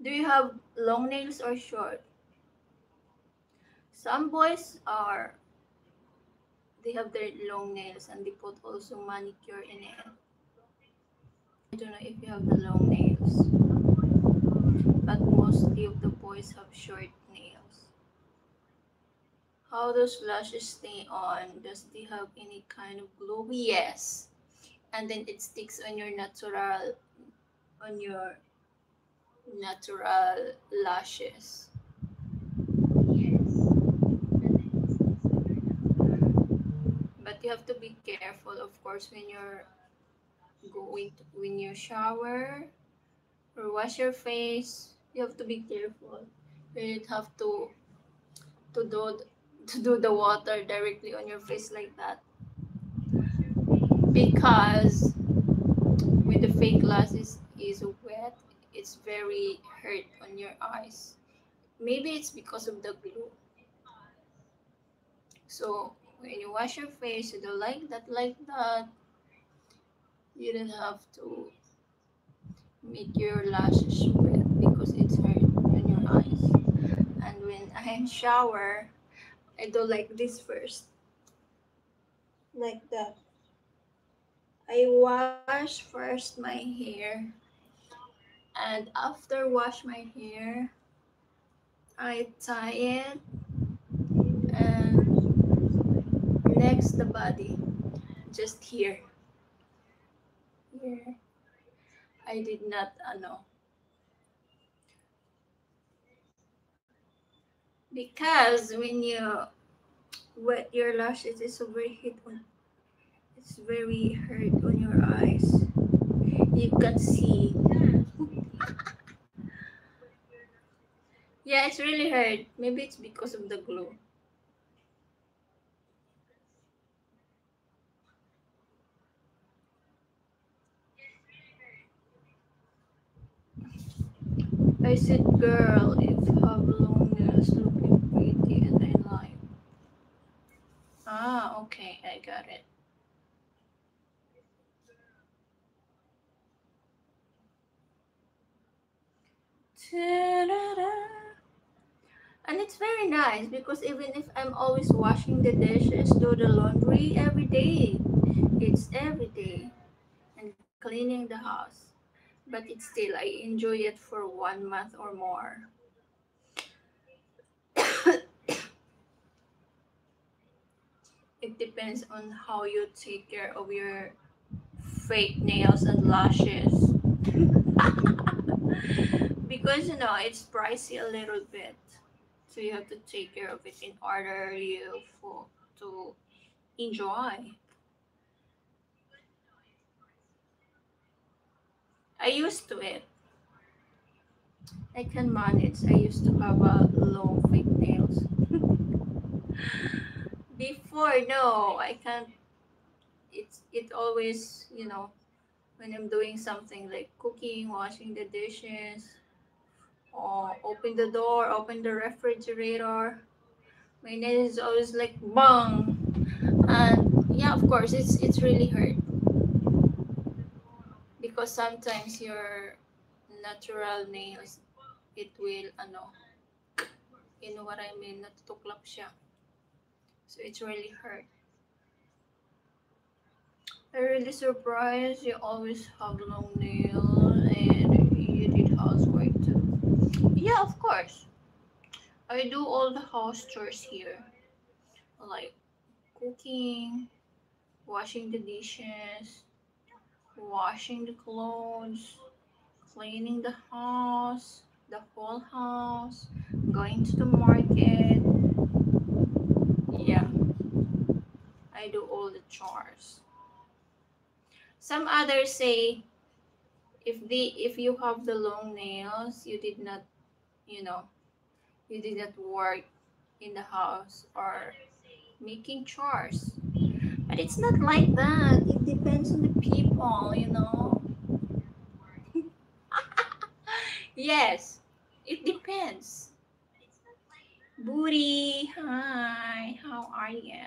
Do you have long nails or short? Some boys are, they have their long nails and they put also manicure in it. I don't know if you have the long nails, but mostly of the boys have short nails. How those lashes stay on? Does they have any kind of glue? Yes. And then it sticks on your natural lashes. But you have to be careful, of course, when you're when you shower or wash your face. You have to be careful. You don't have to do to do the water directly on your face like that, because when the fake glasses is wet, it's very hurt on your eyes. Maybe it's because of the glue. So when you wash your face, you do like that. You don't have to make your lashes wet because it's hurt on your eyes. And when I shower, I do like this first, like that. I wash first my hair, and after wash my hair, I tie it and next the body, just here. Here, I did not because when you wet your lashes, it's very hurt on your eyes. You can see. Yeah, it's really hurt. Maybe it's because of the glue. I said, girl, if have long nails looking pretty and I like. Ah, okay, I got it. Ta-da-da. And it's very nice because even if I'm always washing the dishes, do the laundry every day, it's every day, and cleaning the house. But it's still, I enjoy it for 1 month or more. It depends on how you take care of your fake nails and lashes. Because it's pricey a little bit. So you have to take care of it in order you for to enjoy. I used to it. I can manage. I used to have a long fake nails. Before, no, I can't. It always, when I'm doing something like cooking, washing the dishes, or open the door, open the refrigerator, my nail is always like bang. And yeah, of course, it's really hurt because sometimes your natural nails, it will you know what I mean, natutuklap siya. So it's really hurt. I'm really surprised you always have long nails and you did housework too. Yeah, of course. I do all the house chores here, like cooking, washing the dishes, washing the clothes, cleaning the whole house, going to the market. Yeah, I do all the chores. Some others say if you have the long nails, you know, you did not work in the house or making chores. But it's not like that. It depends on the people. Yes, it depends. Booty, hi, how are you?